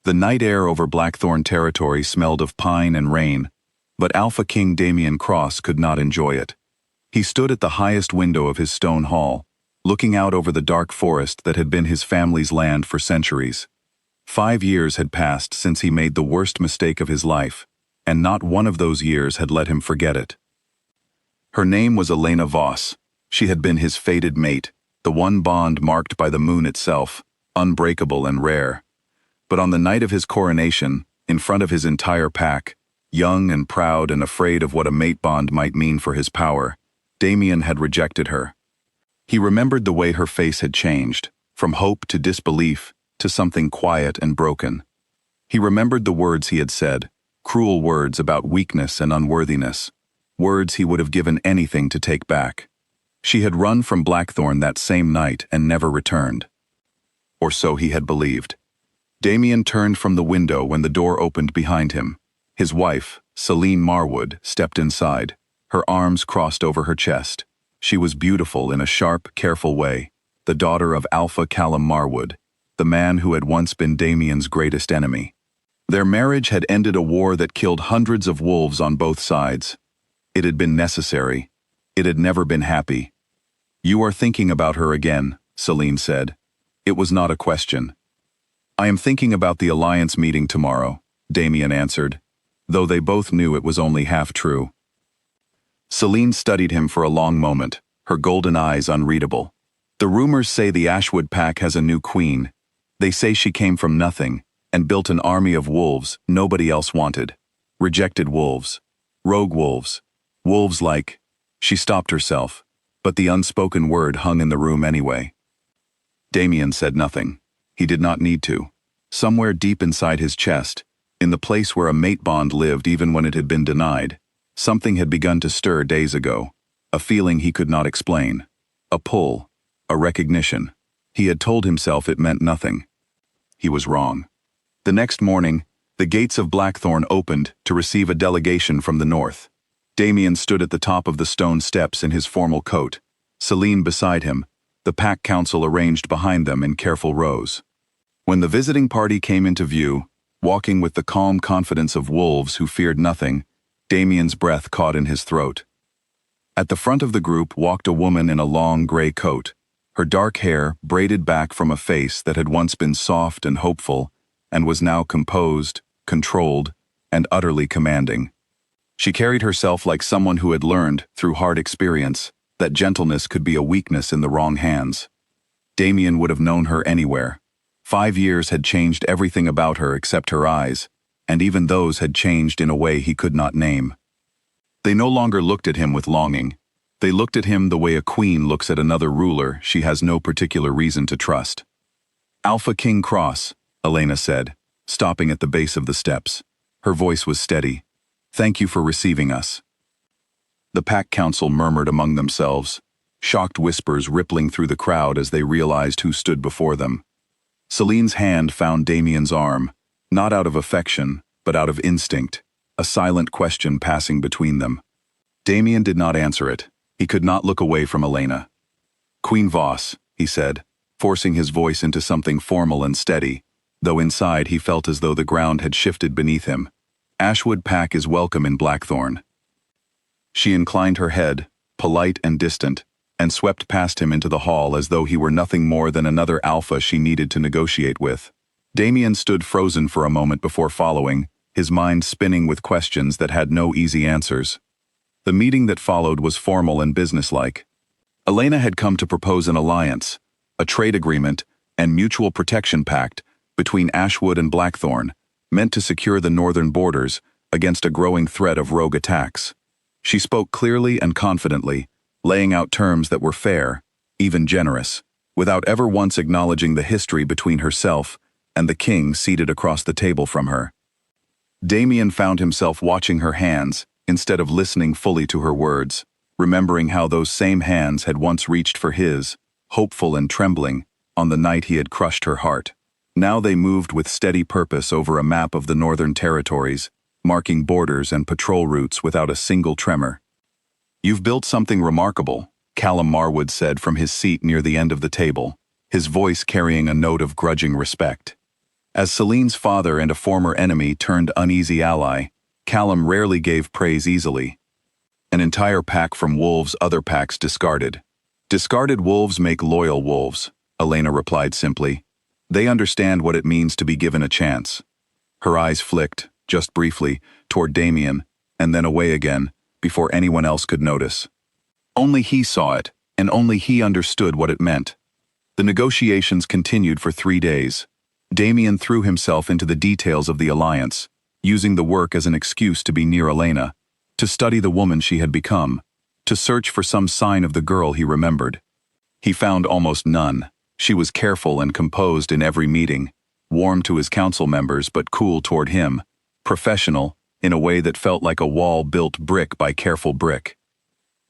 The night air over Blackthorn territory smelled of pine and rain, but Alpha King Damian Cross could not enjoy it. He stood at the highest window of his stone hall, looking out over the dark forest that had been his family's land for centuries. 5 years had passed since he made the worst mistake of his life, and not one of those years had let him forget it. Her name was Elena Voss. She had been his fated mate, the one bond marked by the moon itself, unbreakable and rare. But on the night of his coronation, in front of his entire pack, young and proud and afraid of what a mate bond might mean for his power, Damian had rejected her. He remembered the way her face had changed, from hope to disbelief to something quiet and broken. He remembered the words he had said, cruel words about weakness and unworthiness, words he would have given anything to take back. She had run from Blackthorn that same night and never returned. Or so he had believed. Damian turned from the window when the door opened behind him. His wife, Celine Marwood, stepped inside, her arms crossed over her chest. She was beautiful in a sharp, careful way, the daughter of Alpha Callum Marwood, the man who had once been Damian's greatest enemy. Their marriage had ended a war that killed hundreds of wolves on both sides. It had been necessary. It had never been happy. "You are thinking about her again," Celine said. It was not a question. "I am thinking about the Alliance meeting tomorrow," Damian answered, though they both knew it was only half true. Celine studied him for a long moment, her golden eyes unreadable. "The rumors say the Ashwood pack has a new queen. They say she came from nothing and built an army of wolves nobody else wanted. Rejected wolves. Rogue wolves. Wolves like—" She stopped herself, but the unspoken word hung in the room anyway. Damian said nothing. He did not need to. Somewhere deep inside his chest, in the place where a mate bond lived even when it had been denied, something had begun to stir days ago, a feeling he could not explain. A pull, a recognition. He had told himself it meant nothing. He was wrong. The next morning, the gates of Blackthorn opened to receive a delegation from the north. Damian stood at the top of the stone steps in his formal coat, Celine beside him, the pack council arranged behind them in careful rows. When the visiting party came into view, walking with the calm confidence of wolves who feared nothing, Damian's breath caught in his throat. At the front of the group walked a woman in a long gray coat, her dark hair braided back from a face that had once been soft and hopeful and was now composed, controlled, and utterly commanding. She carried herself like someone who had learned, through hard experience, that gentleness could be a weakness in the wrong hands. Damian would have known her anywhere. 5 years had changed everything about her except her eyes, and even those had changed in a way he could not name. They no longer looked at him with longing. They looked at him the way a queen looks at another ruler she has no particular reason to trust. "Alpha King Cross," Elena said, stopping at the base of the steps. Her voice was steady. "Thank you for receiving us." The pack council murmured among themselves, shocked whispers rippling through the crowd as they realized who stood before them. Celine's hand found Damian's arm, not out of affection, but out of instinct, a silent question passing between them. Damian did not answer it. He could not look away from Elena. "Queen Voss," he said, forcing his voice into something formal and steady, though inside he felt as though the ground had shifted beneath him. "Ashwood pack is welcome in Blackthorn." She inclined her head, polite and distant, and swept past him into the hall as though he were nothing more than another alpha she needed to negotiate with. Damian stood frozen for a moment before following, his mind spinning with questions that had no easy answers. The meeting that followed was formal and businesslike. Elena had come to propose an alliance, a trade agreement, and mutual protection pact between Ashwood and Blackthorn, meant to secure the northern borders against a growing threat of rogue attacks. She spoke clearly and confidently, laying out terms that were fair, even generous, without ever once acknowledging the history between herself and the king seated across the table from her. Damian found himself watching her hands instead of listening fully to her words, remembering how those same hands had once reached for his, hopeful and trembling, on the night he had crushed her heart. Now they moved with steady purpose over a map of the northern territories, marking borders and patrol routes without a single tremor. "You've built something remarkable," Callum Marwood said from his seat near the end of the table, his voice carrying a note of grudging respect. As Celine's father and a former enemy turned uneasy ally, Callum rarely gave praise easily. An entire pack from wolves other packs discarded. Discarded wolves make loyal wolves, Elena replied simply. They understand what it means to be given a chance. Her eyes flicked, just briefly, toward Damien, and then away again, before anyone else could notice. Only he saw it, and only he understood what it meant. The negotiations continued for 3 days. Damien threw himself into the details of the alliance, using the work as an excuse to be near Elena, to study the woman she had become, to search for some sign of the girl he remembered. He found almost none. She was careful and composed in every meeting, warm to his council members but cool toward him, professional in a way that felt like a wall built brick by careful brick.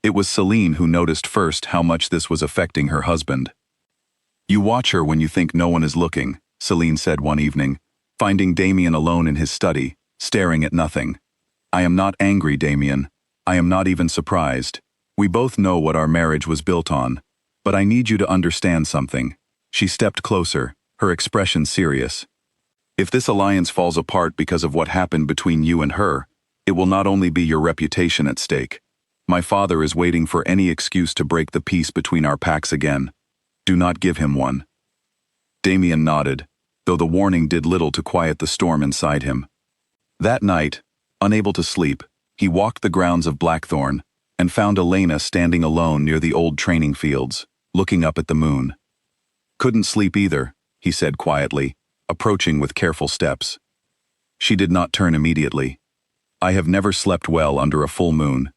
It was Celine who noticed first how much this was affecting her husband. "You watch her when you think no one is looking," Celine said one evening, finding Damien alone in his study, staring at nothing. "I am not angry, Damien. I am not even surprised. We both know what our marriage was built on. But I need you to understand something." She stepped closer, her expression serious. "If this alliance falls apart because of what happened between you and her, it will not only be your reputation at stake. My father is waiting for any excuse to break the peace between our packs again. Do not give him one." Damien nodded, though the warning did little to quiet the storm inside him. That night, unable to sleep, he walked the grounds of Blackthorn and found Elena standing alone near the old training fields, looking up at the moon. "Couldn't sleep either," he said quietly, approaching with careful steps. She did not turn immediately. "I have never slept well under a full moon.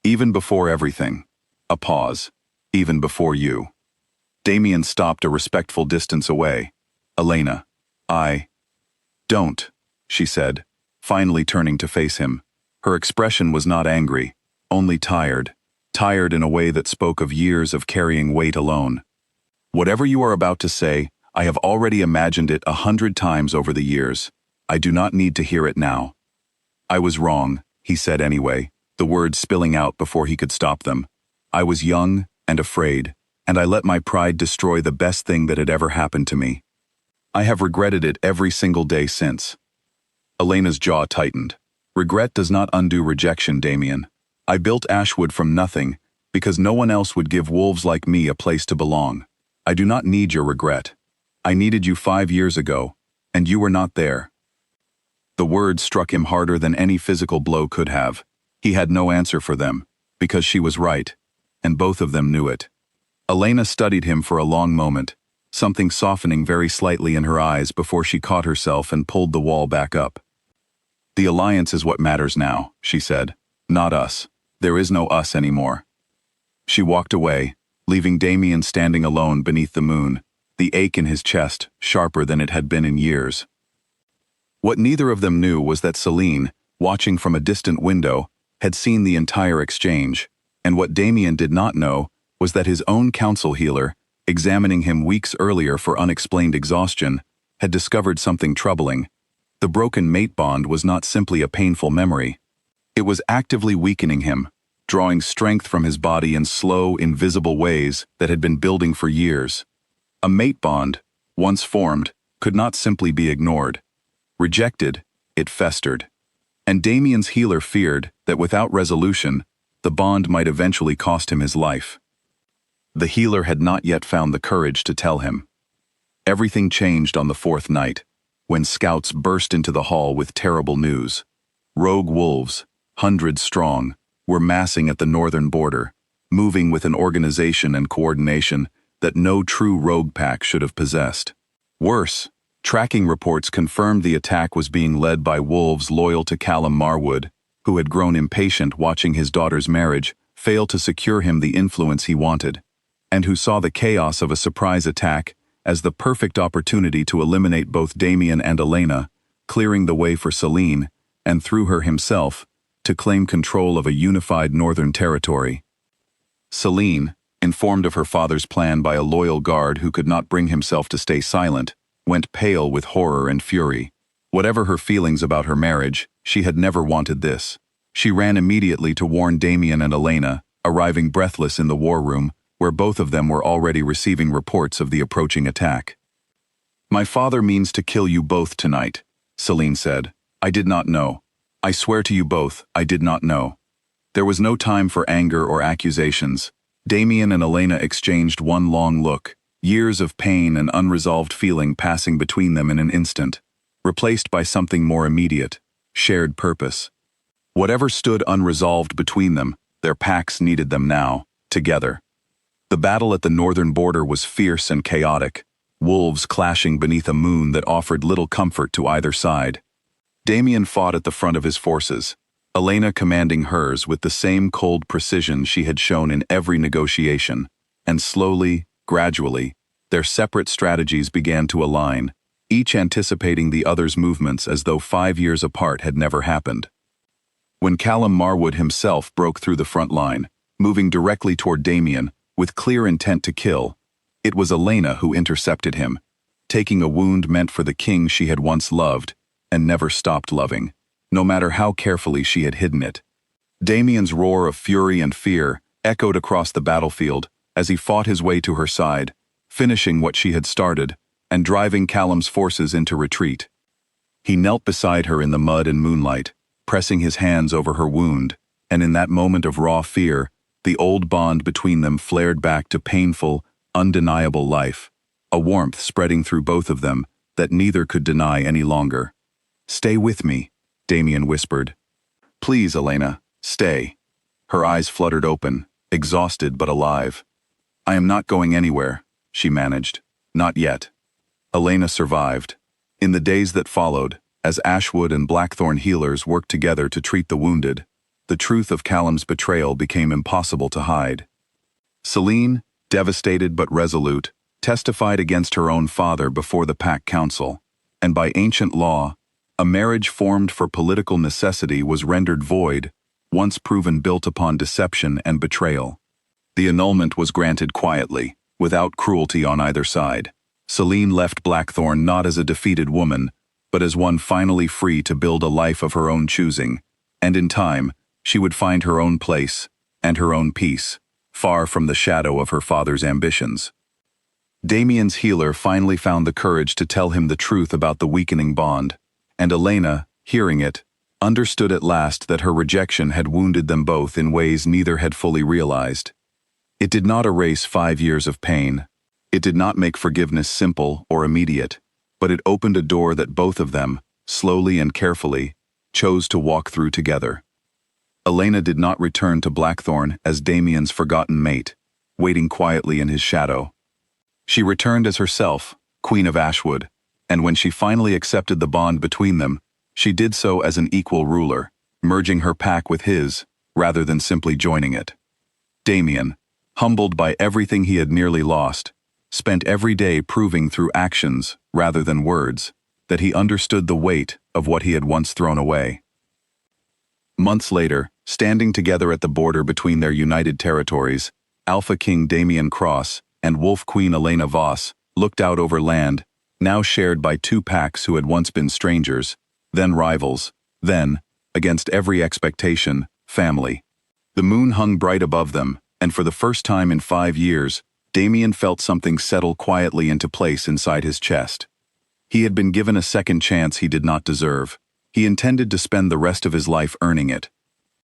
Even before everything." A pause. "Even before you." Damien stopped a respectful distance away. "Elena, don't," she said, finally turning to face him. Her expression was not angry, only tired. Tired in a way that spoke of years of carrying weight alone. "Whatever you are about to say, I have already imagined it 100 times over the years. I do not need to hear it now." "I was wrong," he said anyway, the words spilling out before he could stop them. "I was young and afraid, and I let my pride destroy the best thing that had ever happened to me. I have regretted it every single day since." Elena's jaw tightened. "Regret does not undo rejection, Damien. I built Ashwood from nothing, because no one else would give wolves like me a place to belong. I do not need your regret. I needed you 5 years ago, and you were not there." The words struck him harder than any physical blow could have. He had no answer for them, because she was right, and both of them knew it. Elena studied him for a long moment, something softening very slightly in her eyes before she caught herself and pulled the wall back up. "The alliance is what matters now," she said. "Not us. There is no us anymore." She walked away, leaving Damien standing alone beneath the moon, the ache in his chest sharper than it had been in years. What neither of them knew was that Celine, watching from a distant window, had seen the entire exchange, and what Damien did not know was that his own council healer, examining him weeks earlier for unexplained exhaustion, had discovered something troubling. The broken mate bond was not simply a painful memory. It was actively weakening him, drawing strength from his body in slow, invisible ways that had been building for years. A mate bond, once formed, could not simply be ignored. Rejected, it festered. And Damien's healer feared that without resolution, the bond might eventually cost him his life. The healer had not yet found the courage to tell him. Everything changed on the 4th night, when scouts burst into the hall with terrible news. Rogue wolves, hundreds strong, were massing at the northern border, moving with an organization and coordination that no true rogue pack should have possessed. Worse, tracking reports confirmed the attack was being led by wolves loyal to Callum Marwood, who had grown impatient watching his daughter's marriage fail to secure him the influence he wanted, and who saw the chaos of a surprise attack as the perfect opportunity to eliminate both Damien and Elena, clearing the way for Celine, and through her himself, to claim control of a unified northern territory. Celine, informed of her father's plan by a loyal guard who could not bring himself to stay silent, went pale with horror and fury. Whatever her feelings about her marriage, she had never wanted this. She ran immediately to warn Damien and Elena, arriving breathless in the war room, where both of them were already receiving reports of the approaching attack. My father means to kill you both tonight, Selene said. I did not know. I swear to you both, I did not know. There was no time for anger or accusations. Damien and Elena exchanged one long look, years of pain and unresolved feeling passing between them in an instant, replaced by something more immediate, shared purpose. Whatever stood unresolved between them, their packs needed them now, together. The battle at the northern border was fierce and chaotic, wolves clashing beneath a moon that offered little comfort to either side. Damien fought at the front of his forces, Elena commanding hers with the same cold precision she had shown in every negotiation, and slowly, gradually, their separate strategies began to align, each anticipating the other's movements as though 5 years apart had never happened. When Callum Marwood himself broke through the front line, moving directly toward Damien, with clear intent to kill, it was Elena who intercepted him, taking a wound meant for the king she had once loved and never stopped loving, no matter how carefully she had hidden it. Damien's roar of fury and fear echoed across the battlefield as he fought his way to her side, finishing what she had started and driving Callum's forces into retreat. He knelt beside her in the mud and moonlight, pressing his hands over her wound, and in that moment of raw fear, the old bond between them flared back to painful, undeniable life, a warmth spreading through both of them that neither could deny any longer. "Stay with me," Damien whispered. "Please, Elena, stay." Her eyes fluttered open, exhausted but alive. "I am not going anywhere," she managed. "Not yet." Elena survived. In the days that followed, as Ashwood and Blackthorn healers worked together to treat the wounded, the truth of Callum's betrayal became impossible to hide. Selene, devastated but resolute, testified against her own father before the Pack Council, and by ancient law, a marriage formed for political necessity was rendered void, once proven built upon deception and betrayal. The annulment was granted quietly, without cruelty on either side. Selene left Blackthorn not as a defeated woman, but as one finally free to build a life of her own choosing, and in time, she would find her own place and her own peace, far from the shadow of her father's ambitions. Damien's healer finally found the courage to tell him the truth about the weakening bond, and Elena, hearing it, understood at last that her rejection had wounded them both in ways neither had fully realized. It did not erase 5 years of pain. It did not make forgiveness simple or immediate, but it opened a door that both of them, slowly and carefully, chose to walk through together. Elena did not return to Blackthorn as Damien's forgotten mate, waiting quietly in his shadow. She returned as herself, Queen of Ashwood, and when she finally accepted the bond between them, she did so as an equal ruler, merging her pack with his, rather than simply joining it. Damien, humbled by everything he had nearly lost, spent every day proving through actions, rather than words, that he understood the weight of what he had once thrown away. Months later, standing together at the border between their united territories, Alpha King Damien Cross and Wolf Queen Elena Voss looked out over land, now shared by two packs who had once been strangers, then rivals, then, against every expectation, family. The moon hung bright above them, and for the first time in 5 years, Damien felt something settle quietly into place inside his chest. He had been given a second chance he did not deserve. He intended to spend the rest of his life earning it,